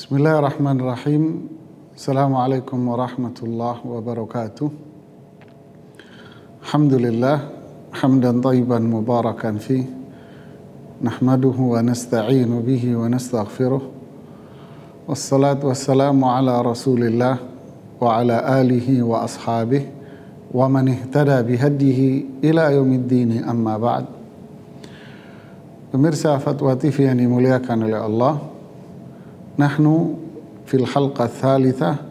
Bismillahirrahmanirrahim. Assalamualaikum warahmatullahi wabarakatuh. Alhamdulillah, hamdan thayyiban mubarakan fi, nahmaduhu wa nasta'inu bihi wa nastaghfiruh. Wassalatu wassalamu ala Rasulillah wa ala alihi wa ashabihi wa man ihtada bihadihi ila yaumiddin, amma ba'd. Pemirsa Fatwa TV yang dimuliakan oleh Allah, nahnu fil halqah tsalitsah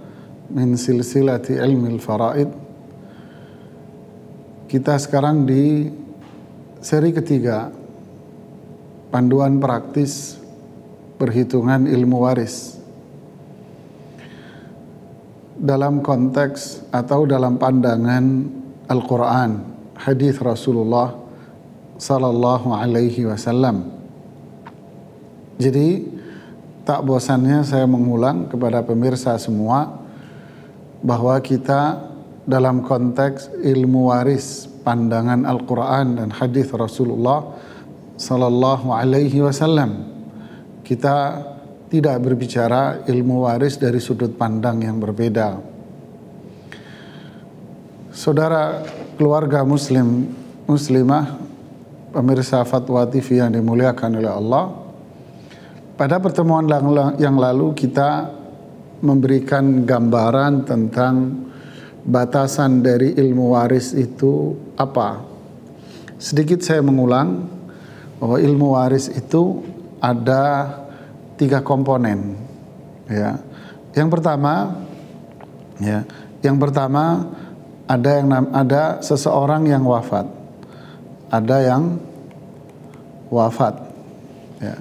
min silsilati ilmi al-faraid. Kita sekarang di seri ketiga, panduan praktis perhitungan ilmu waris dalam konteks atau dalam pandangan Al-Quran, hadis Rasulullah sallallahu alaihi wasallam. Jadi tak bosannya saya mengulang kepada pemirsa semua bahwa kita dalam konteks ilmu waris pandangan Al-Quran dan hadis Rasulullah sallallahu alaihi wasallam, kita tidak berbicara ilmu waris dari sudut pandang yang berbeda. Saudara keluarga muslimah, pemirsa Fatwa TV yang dimuliakan oleh Allah, pada pertemuan yang lalu kita memberikan gambaran tentang batasan dari ilmu waris itu apa. Sedikit saya mengulang bahwa ilmu waris itu ada 3 komponen. Ya. Yang pertama ada seseorang yang wafat. Ada yang wafat. Ya.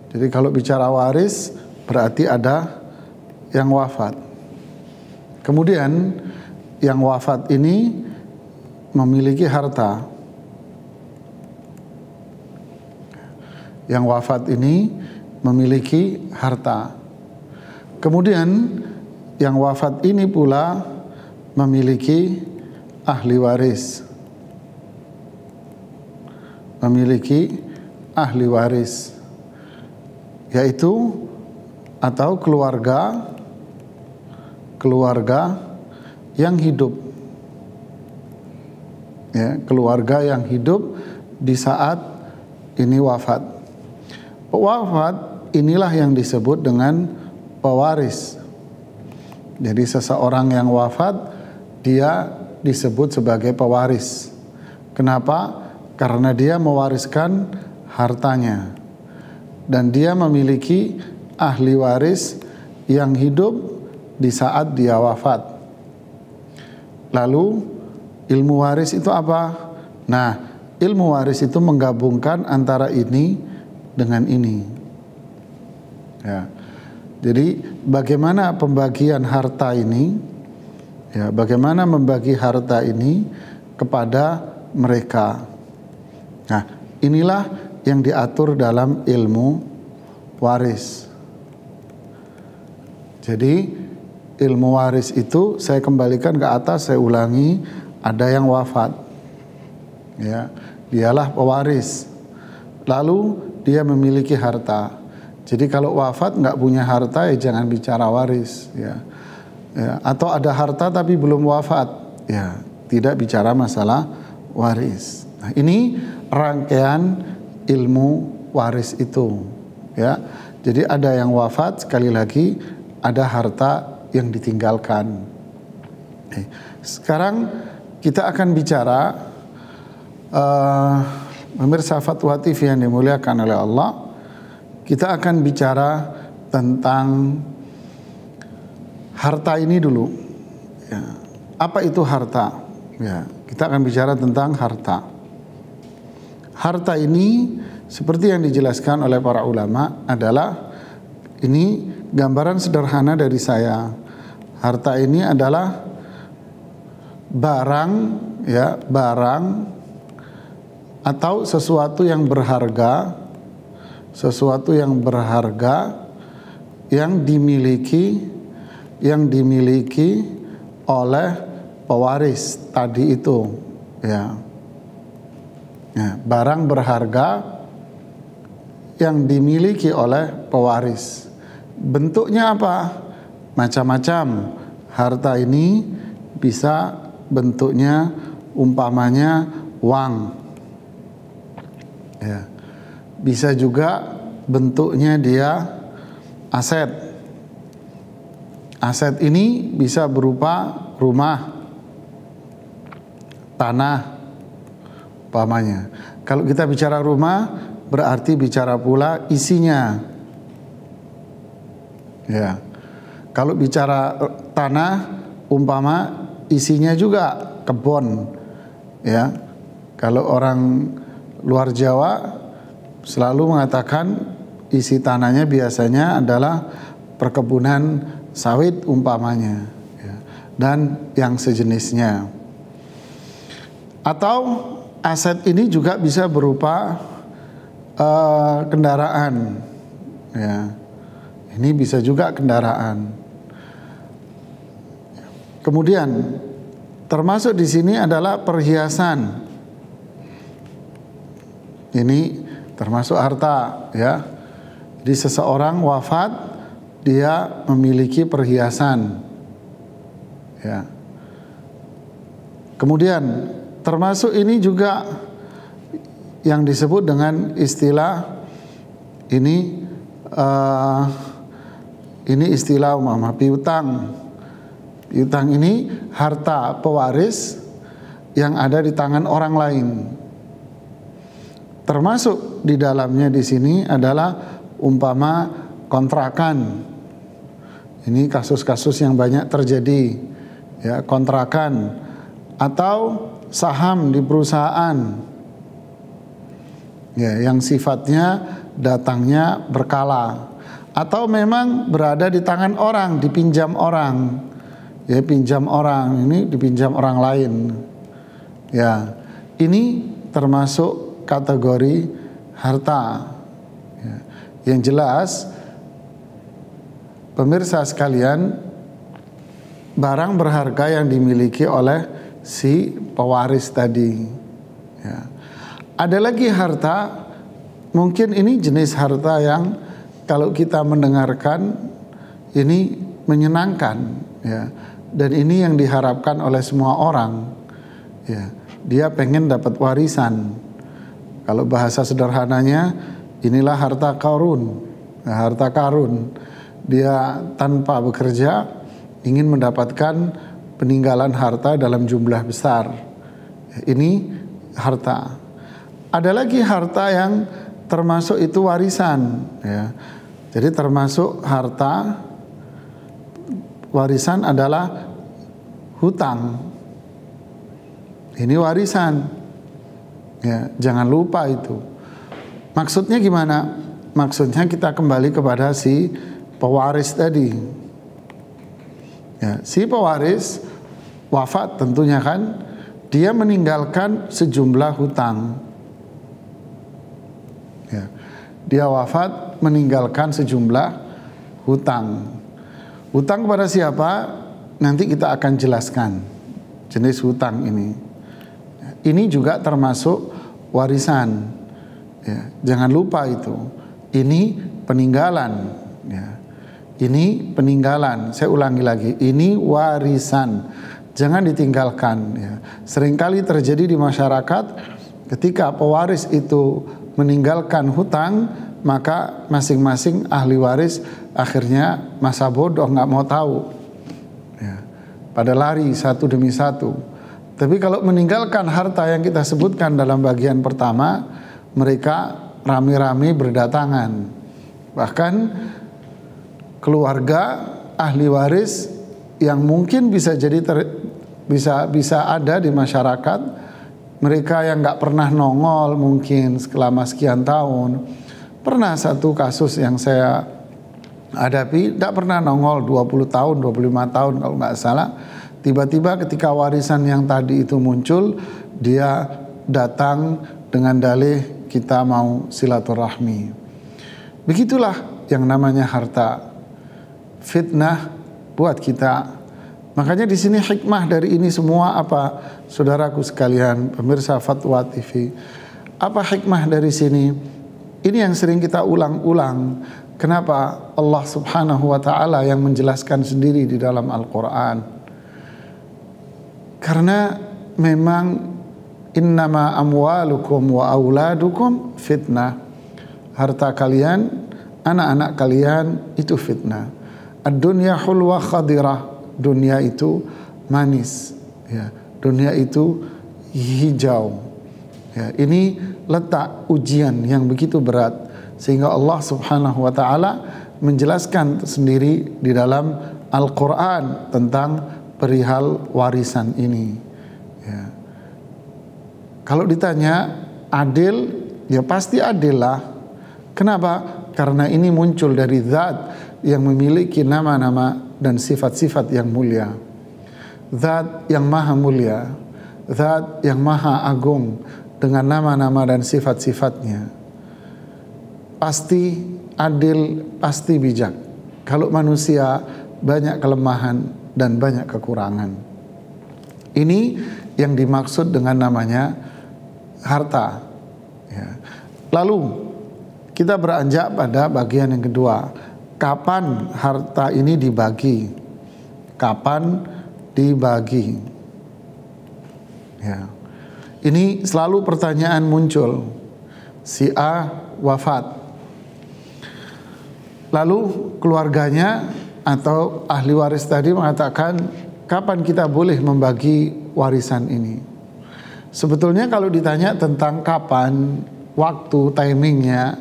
Jadi kalau bicara waris berarti ada yang wafat. Kemudian yang wafat ini memiliki harta. Yang wafat ini memiliki harta. Kemudian yang wafat ini pula memiliki ahli waris. Memiliki ahli waris, yaitu atau keluarga yang hidup, ya, keluarga yang hidup di saat ini wafat. Wafat inilah yang disebut dengan pewaris. Jadi seseorang yang wafat dia disebut sebagai pewaris. Kenapa? Karena dia mewariskan hartanya dan dia memiliki ahli waris yang hidup di saat dia wafat. Lalu ilmu waris itu apa? Nah, ilmu waris itu menggabungkan antara ini dengan ini. Ya. Jadi bagaimana pembagian harta ini? Ya, bagaimana membagi harta ini kepada mereka? Nah, inilah yang diatur dalam ilmu waris. Jadi ilmu waris itu saya kembalikan ke atas, saya ulangi, ada yang wafat. Ya, dialah pewaris. Lalu dia memiliki harta. Jadi kalau wafat nggak punya harta, ya jangan bicara waris. Ya. Ya, atau ada harta tapi belum wafat, ya tidak bicara masalah waris. Nah, ini rangkaian ilmu waris itu. Ya, jadi ada yang wafat, sekali lagi ada harta yang ditinggalkan. Sekarang kita akan bicara pemirsa Fatwa TV yang dimuliakan oleh Allah. Kita akan bicara tentang harta ini dulu. Ya. Apa itu harta? Ya, kita akan bicara tentang harta. Harta ini seperti yang dijelaskan oleh para ulama adalah, ini gambaran sederhana dari saya. Harta ini adalah barang, ya, barang atau sesuatu yang berharga, yang dimiliki oleh pewaris tadi itu, ya. Ya, barang berharga yang dimiliki oleh pewaris. Bentuknya apa? Macam-macam. Harta ini bisa bentuknya umpamanya uang, ya. Bisa juga bentuknya dia aset. Aset ini bisa berupa rumah, tanah, umpamanya. Kalau kita bicara rumah, berarti bicara pula isinya. Ya. Kalau bicara tanah, umpama isinya juga kebun. Ya. Kalau orang luar Jawa selalu mengatakan isi tanahnya biasanya adalah perkebunan sawit umpamanya, ya, dan yang sejenisnya. Atau aset ini juga bisa berupa kendaraan, ya. Ini bisa juga kendaraan. Kemudian termasuk di sini adalah perhiasan. Ini termasuk harta, ya. Jadi seseorang wafat, dia memiliki perhiasan, ya. Kemudian termasuk ini juga yang disebut dengan istilah ini istilah umpama piutang. Piutang ini harta pewaris yang ada di tangan orang lain. Termasuk di dalamnya di sini adalah umpama kontrakan. Ini kasus-kasus yang banyak terjadi, ya, kontrakan atau saham di perusahaan, ya, yang sifatnya datangnya berkala atau memang berada di tangan orang, dipinjam orang, ya, pinjam orang, ini dipinjam orang lain, ya. Ini termasuk kategori harta, ya. Yang jelas pemirsa sekalian, barang berharga yang dimiliki oleh si pewaris tadi, ya. Ada lagi harta, mungkin ini jenis harta yang kalau kita mendengarkan ini menyenangkan, ya, dan ini yang diharapkan oleh semua orang, ya. Dia pengen dapat warisan. Kalau bahasa sederhananya, inilah harta karun. Nah, harta karun, dia tanpa bekerja ingin mendapatkan peninggalan harta dalam jumlah besar. Ini harta. Ada lagi harta yang termasuk itu warisan, ya. Jadi termasuk harta warisan adalah hutang. Ini warisan, ya, jangan lupa itu. Maksudnya gimana? Maksudnya kita kembali kepada si pewaris tadi, ya. Si pewaris wafat tentunya kan, dia meninggalkan sejumlah hutang, ya. Dia wafat meninggalkan sejumlah hutang. Hutang kepada siapa? Nanti kita akan jelaskan jenis hutang ini. Ini juga termasuk warisan, ya. Jangan lupa itu. Ini peninggalan, ya. Ini peninggalan. Saya ulangi lagi, ini warisan. Jangan ditinggalkan, ya. Seringkali terjadi di masyarakat ketika pewaris itu meninggalkan hutang, maka masing-masing ahli waris akhirnya masa bodoh, nggak mau tahu, ya. Pada lari satu demi satu. Tapi kalau meninggalkan harta yang kita sebutkan dalam bagian pertama, mereka rame-rame berdatangan. Bahkan keluarga ahli waris yang mungkin bisa jadi bisa ada di masyarakat, mereka yang nggak pernah nongol mungkin selama sekian tahun. Pernah satu kasus yang saya hadapi, tidak pernah nongol 20 tahun, 25 tahun kalau nggak salah. Tiba-tiba ketika warisan yang tadi itu muncul, dia datang dengan dalih kita mau silaturahmi. Begitulah yang namanya harta. Fitnah buat kita. Makanya di sini hikmah dari ini semua apa? Saudaraku sekalian, pemirsa Fatwa TV. Apa hikmah dari sini? Ini yang sering kita ulang-ulang. Kenapa Allah Subhanahu wa taala yang menjelaskan sendiri di dalam Al-Qur'an? Karena memang innama amwalukum wa auladukum fitnah. Harta kalian, anak-anak kalian itu fitnah. Ad-dunya hulwa khadirah. Dunia itu manis, ya. Dunia itu hijau. Ya, ini letak ujian yang begitu berat sehingga Allah Subhanahu wa taala menjelaskan sendiri di dalam Al-Qur'an tentang perihal warisan ini. Ya. Kalau ditanya adil, ya pasti adil lah. Kenapa? Karena ini muncul dari zat yang memiliki nama-nama dan sifat-sifat yang mulia. Zat yang maha mulia, zat yang maha agung dengan nama-nama dan sifat-sifatnya. Pasti adil, pasti bijak. Kalau manusia banyak kelemahan dan banyak kekurangan. Ini yang dimaksud dengan namanya harta. Ya. Lalu kita beranjak pada bagian yang kedua. Kapan harta ini dibagi? Kapan dibagi? Ya. Ini selalu pertanyaan muncul. Si A wafat. Lalu keluarganya atau ahli waris tadi mengatakan, kapan kita boleh membagi warisan ini? Sebetulnya kalau ditanya tentang kapan, waktu, timingnya,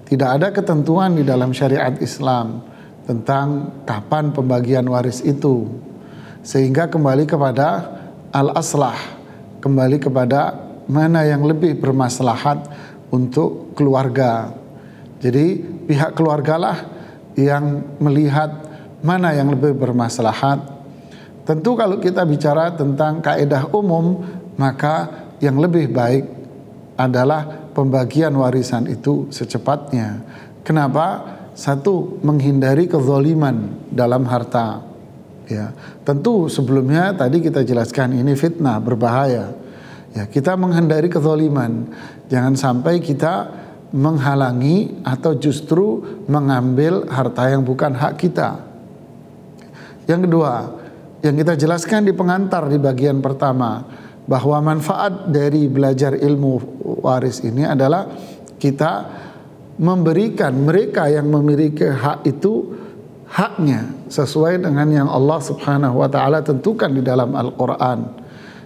tidak ada ketentuan di dalam syariat Islam tentang kapan pembagian waris itu. Sehingga kembali kepada al-aslah, kembali kepada mana yang lebih bermaslahat untuk keluarga. Jadi pihak keluargalah yang melihat mana yang lebih bermaslahat. Tentu kalau kita bicara tentang kaedah umum, maka yang lebih baik adalah pembagian warisan itu secepatnya. Kenapa? Satu, menghindari kezaliman dalam harta. Ya, tentu sebelumnya tadi kita jelaskan ini fitnah, berbahaya. Ya, kita menghindari kezaliman. Jangan sampai kita menghalangi atau justru mengambil harta yang bukan hak kita. Yang kedua, yang kita jelaskan di pengantar di bagian pertama, bahwa manfaat dari belajar ilmu waris ini adalah kita memberikan mereka yang memiliki hak itu haknya sesuai dengan yang Allah Subhanahu wa taala tentukan di dalam Al-Qur'an.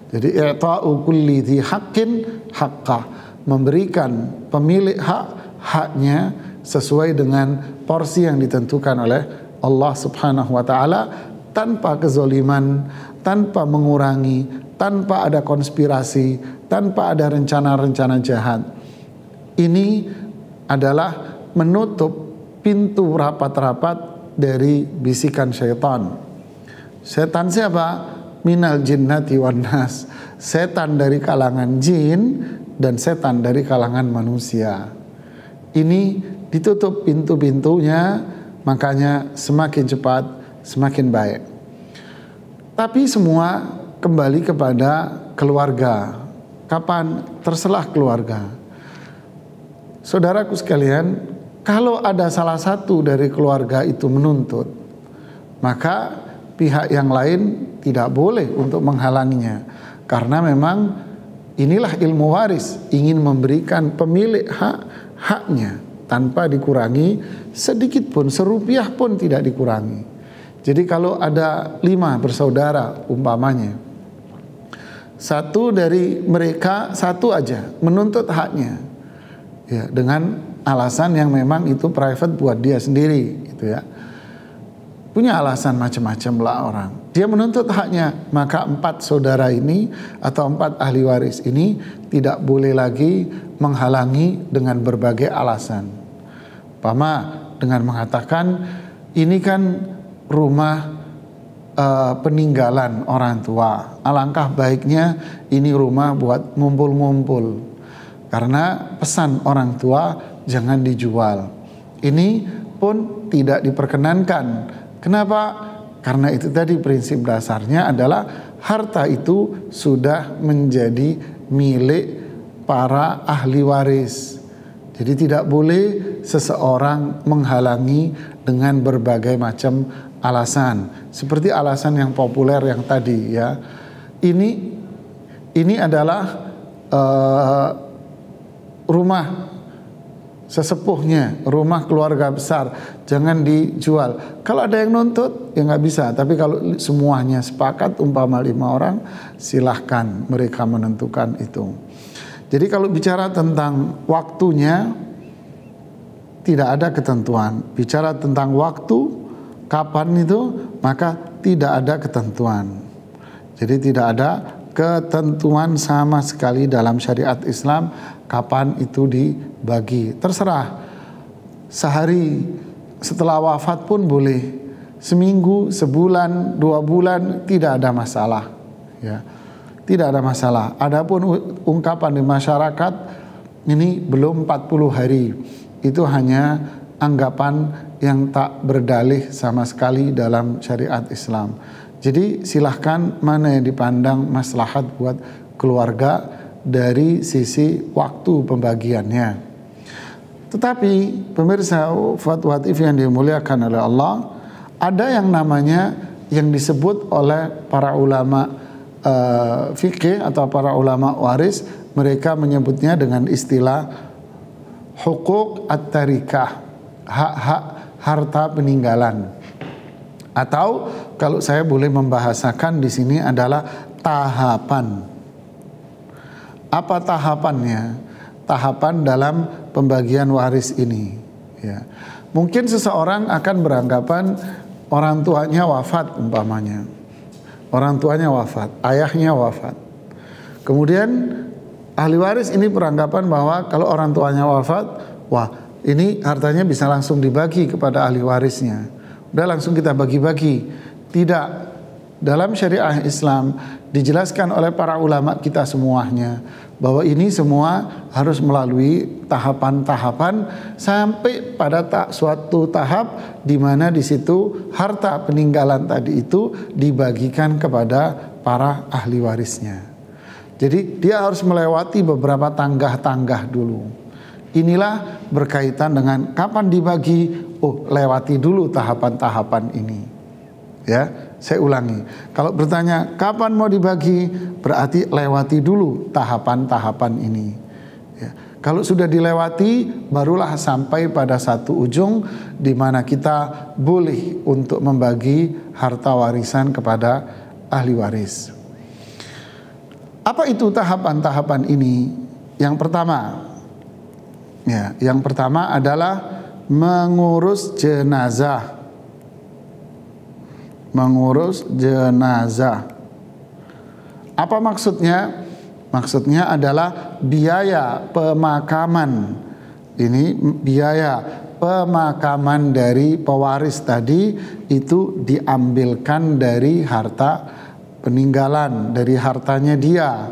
Jadi i'ta'u kulli dzi haqqin haqqah, memberikan pemilik hak haknya sesuai dengan porsi yang ditentukan oleh Allah Subhanahu wa taala, tanpa kezaliman, tanpa mengurangi, tanpa ada konspirasi, tanpa ada rencana-rencana jahat. Ini adalah menutup pintu rapat-rapat dari bisikan syaitan. Setan siapa? Minal jinnati wan nas. Setan dari kalangan jin dan setan dari kalangan manusia. Ini ditutup pintu-pintunya, makanya semakin cepat semakin baik. Tapi semua kembali kepada keluarga. Kapan? Terserah keluarga. Saudaraku sekalian, kalau ada salah satu dari keluarga itu menuntut, maka pihak yang lain tidak boleh untuk menghalanginya. Karena memang inilah ilmu waris, ingin memberikan pemilik haknya tanpa dikurangi sedikit pun, serupiah pun tidak dikurangi. Jadi kalau ada 5 bersaudara umpamanya, satu dari mereka, satu aja menuntut haknya, ya, dengan alasan yang memang itu private buat dia sendiri, gitu ya. Punya alasan macam-macam lah orang. Dia menuntut haknya, maka 4 saudara ini atau 4 ahli waris ini tidak boleh lagi menghalangi dengan berbagai alasan. Umpama dengan mengatakan ini kan rumah peninggalan orang tua. Alangkah baiknya ini rumah buat ngumpul-ngumpul. Karena pesan orang tua jangan dijual. Ini pun tidak diperkenankan. Kenapa? Karena itu tadi prinsip dasarnya adalah harta itu sudah menjadi milik para ahli waris. Jadi tidak boleh seseorang menghalangi dengan berbagai macam alasan. Seperti alasan yang populer yang tadi ya. Ini adalah rumah sesepuhnya, rumah keluarga besar, jangan dijual. Kalau ada yang nuntut ya nggak bisa, tapi kalau semuanya sepakat umpama 5 orang, silahkan mereka menentukan itu. Jadi kalau bicara tentang waktunya tidak ada ketentuan. Bicara tentang waktu kapan itu, maka tidak ada ketentuan. Jadi tidak ada ketentuan sama sekali dalam syariat Islam kapan itu dibagi. Terserah, sehari setelah wafat pun boleh, seminggu, sebulan, 2 bulan, tidak ada masalah ya. Tidak ada masalah. Adapun ungkapan di masyarakat ini belum 40 hari, itu hanya anggapan yang tak berdalih sama sekali dalam syariat Islam. Jadi silahkan mana yang dipandang maslahat buat keluarga dari sisi waktu pembagiannya. Tetapi pemirsa Fatwa TV yang dimuliakan oleh Allah, ada yang namanya yang disebut oleh para ulama fikih atau para ulama waris, mereka menyebutnya dengan istilah hukuk at-tarikah, hak-hak harta peninggalan. Atau kalau saya boleh membahasakan di sini adalah tahapan. Apa tahapannya? Tahapan dalam pembagian waris ini ya. Mungkin seseorang akan beranggapan orang tuanya wafat umpamanya. Orang tuanya wafat, ayahnya wafat. Kemudian ahli waris ini beranggapan bahwa kalau orang tuanya wafat, wah ini hartanya bisa langsung dibagi kepada ahli warisnya. Udah langsung kita bagi-bagi. Tidak. Dalam syariah Islam dijelaskan oleh para ulama kita semuanya bahwa ini semua harus melalui tahapan-tahapan sampai pada suatu tahap di mana di situ harta peninggalan tadi itu dibagikan kepada para ahli warisnya. Jadi dia harus melewati beberapa tanggah-tanggah dulu. Inilah berkaitan dengan kapan dibagi. Oh, lewati dulu tahapan-tahapan ini. Ya, saya ulangi. Kalau bertanya kapan mau dibagi, berarti lewati dulu tahapan-tahapan ini. Ya. Kalau sudah dilewati, barulah sampai pada satu ujung di mana kita boleh untuk membagi harta warisan kepada ahli waris. Apa itu tahapan-tahapan ini? Yang pertama adalah mengurus jenazah. Mengurus jenazah. Apa maksudnya? Maksudnya adalah biaya pemakaman. Ini biaya pemakaman dari pewaris tadi itu diambilkan dari harta peninggalan, dari hartanya dia.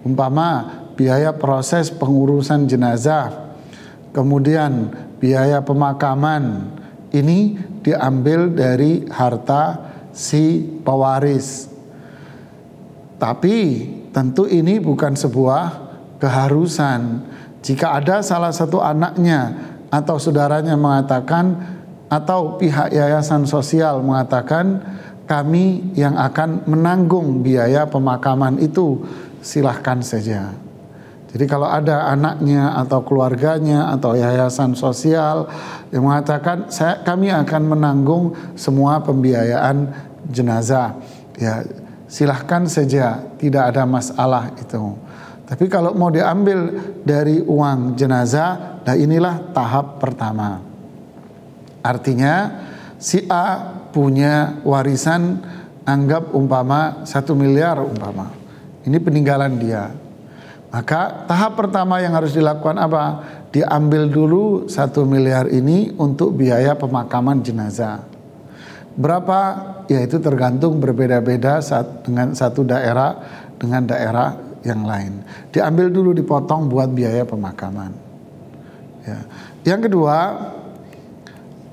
Umpama biaya proses pengurusan jenazah, kemudian biaya pemakaman, ini diambil dari harta si pewaris. Tapi tentu ini bukan sebuah keharusan. Jika ada salah satu anaknya atau saudaranya mengatakan, atau pihak yayasan sosial mengatakan, kami yang akan menanggung biaya pemakaman itu, silahkan saja. Jadi kalau ada anaknya atau keluarganya atau yayasan sosial yang mengatakan kami akan menanggung semua pembiayaan jenazah, ya silahkan saja, tidak ada masalah itu. Tapi kalau mau diambil dari uang jenazah, nah inilah tahap pertama. Artinya si A punya warisan, anggap umpama 1 miliar umpama. Ini peninggalan dia. Maka tahap pertama yang harus dilakukan apa? Diambil dulu 1 miliar ini untuk biaya pemakaman jenazah. Berapa? Ya itu tergantung berbeda-beda dengan satu daerah dengan daerah yang lain. Diambil dulu, dipotong buat biaya pemakaman. Ya. Yang kedua,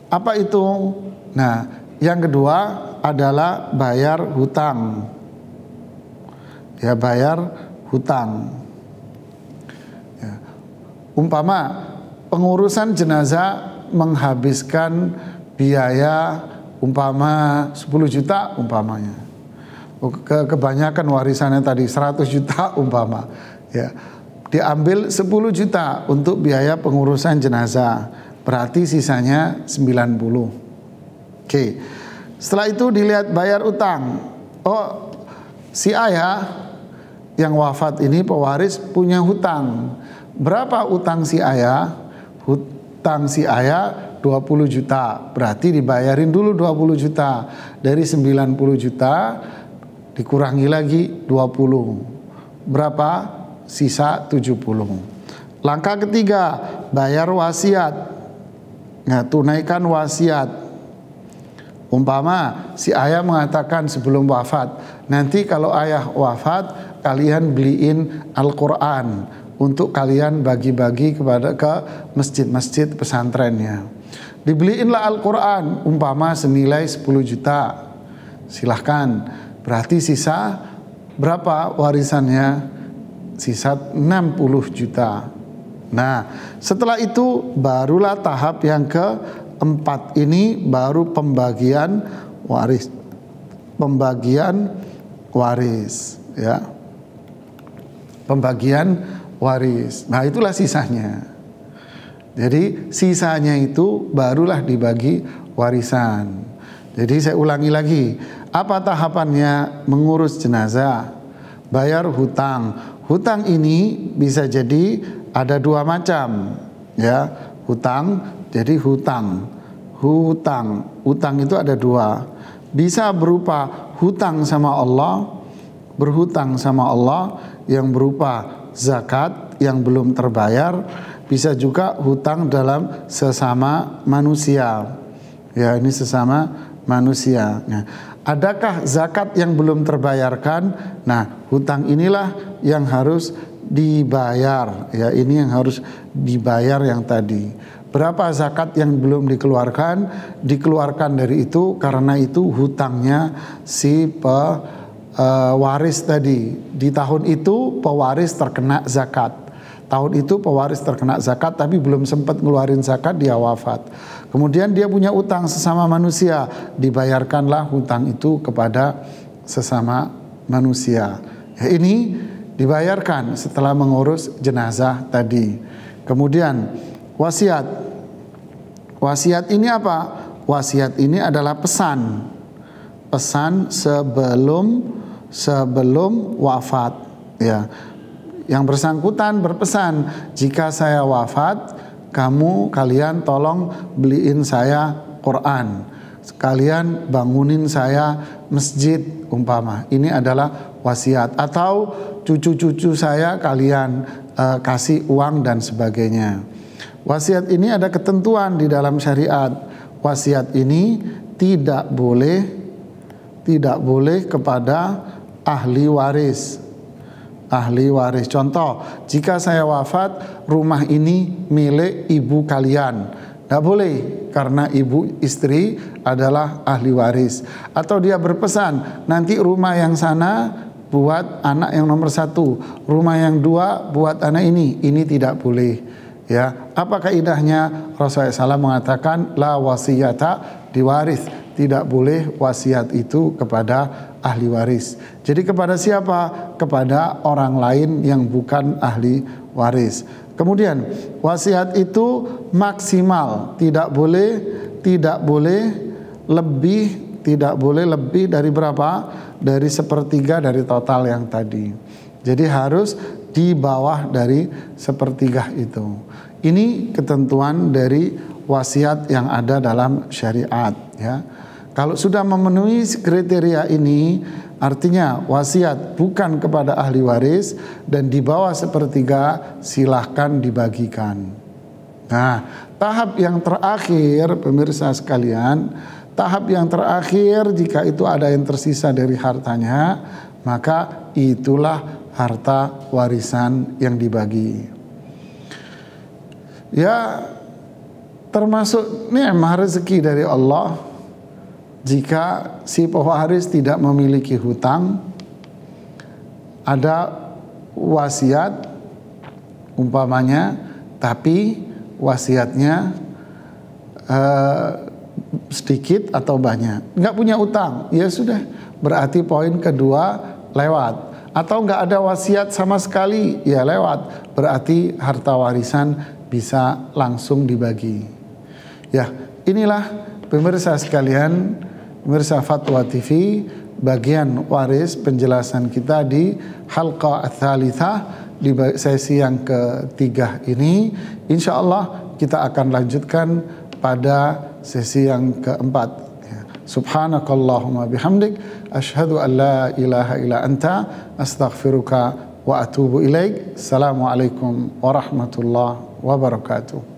apa itu? Nah, yang kedua adalah bayar hutang. Ya, bayar hutang. Umpama pengurusan jenazah menghabiskan biaya umpama 10 juta umpamanya. Kebanyakan warisannya tadi 100 juta umpama, ya. Diambil 10 juta untuk biaya pengurusan jenazah, berarti sisanya 90. Oke. Setelah itu dilihat bayar utang. Oh, si ayah yang wafat ini pewaris punya hutang. Berapa utang si ayah? Hutang si ayah 20 juta. Berarti dibayarin dulu 20 juta. Dari 90 juta dikurangi lagi 20. Berapa? Sisa 70. Langkah ketiga, bayar wasiat. Nah, tunaikan wasiat. Umpama si ayah mengatakan sebelum wafat, nanti kalau ayah wafat kalian beliin Al-Quran untuk kalian bagi-bagi kepada ke masjid-masjid pesantrennya. Dibeliinlah Al-Quran umpama senilai 10 juta. Silahkan. Berarti sisa berapa warisannya? Sisa 60 juta. Nah, setelah itu barulah tahap yang keempat ini, baru pembagian waris. Pembagian waris, ya. Pembagian waris. Nah, itulah sisanya. Jadi sisanya itu barulah dibagi warisan. Jadi saya ulangi lagi, apa tahapannya mengurus jenazah? Bayar hutang. Hutang ini bisa jadi ada dua macam, ya. Hutang, jadi hutang. Hutang itu ada dua. Bisa berupa hutang sama Allah, berhutang sama Allah yang berupa zakat yang belum terbayar. Bisa juga hutang dalam sesama manusia. Ya, ini sesama manusia. Nah, adakah zakat yang belum terbayarkan? Nah, hutang inilah yang harus dibayar. Ya, ini yang harus dibayar yang tadi. Berapa zakat yang belum dikeluarkan? Dikeluarkan dari itu karena itu hutangnya si pewaris tadi. Di tahun itu pewaris terkena zakat. Tahun itu pewaris terkena zakat tapi belum sempat ngeluarin zakat, dia wafat. Kemudian dia punya utang sesama manusia, dibayarkanlah hutang itu kepada sesama manusia. Ya, ini dibayarkan setelah mengurus jenazah tadi. Kemudian wasiat. Wasiat ini apa? Wasiat ini adalah pesan. Pesan sebelum wafat, ya. Yang bersangkutan berpesan, jika saya wafat, kalian tolong beliin saya Quran, kalian bangunin saya masjid umpama. Ini adalah wasiat. Atau cucu-cucu saya kalian kasih uang dan sebagainya. Wasiat ini ada ketentuan di dalam syariat. Wasiat ini tidak boleh kepada ahli waris. Ahli waris. Contoh, jika saya wafat, rumah ini milik ibu kalian. Tidak boleh, karena ibu istri adalah ahli waris. Atau dia berpesan, nanti rumah yang sana buat anak yang nomor 1, rumah yang 2 buat anak ini tidak boleh. Ya, apa kaidahnya? Rasulullah SAW mengatakan la wasiyata diwaris, tidak boleh wasiat itu kepada ahli waris. Jadi kepada siapa? Kepada orang lain yang bukan ahli waris. Kemudian wasiat itu maksimal, tidak boleh lebih dari berapa? Dari 1/3 dari total yang tadi. Jadi harus di bawah dari 1/3 itu. Ini ketentuan dari wasiat yang ada dalam syariat, ya. Kalau sudah memenuhi kriteria ini, artinya wasiat bukan kepada ahli waris dan di bawah 1/3 silahkan dibagikan. Nah, tahap yang terakhir, pemirsa sekalian, tahap yang terakhir jika itu ada yang tersisa dari hartanya, maka itulah harta warisan yang dibagi. Ya, termasuk nikmat rezeki dari Allah. Jika si pewaris tidak memiliki hutang, ada wasiat umpamanya, tapi wasiatnya sedikit atau banyak. Nggak punya utang, ya sudah, berarti poin kedua lewat. Atau nggak ada wasiat sama sekali, ya lewat, berarti harta warisan bisa langsung dibagi. Ya, inilah pemirsa sekalian, pemirsa Fatwa TV, bagian waris penjelasan kita di halqa ats-tsalitsah, di sesi yang ketiga ini. Insya Allah kita akan lanjutkan pada sesi yang keempat. Subhanakallahumma bihamdik, asyhadu an la ilaha illa anta, astaghfiruka wa atubu ilaik. Assalamualaikum warahmatullahi wabarakatuh.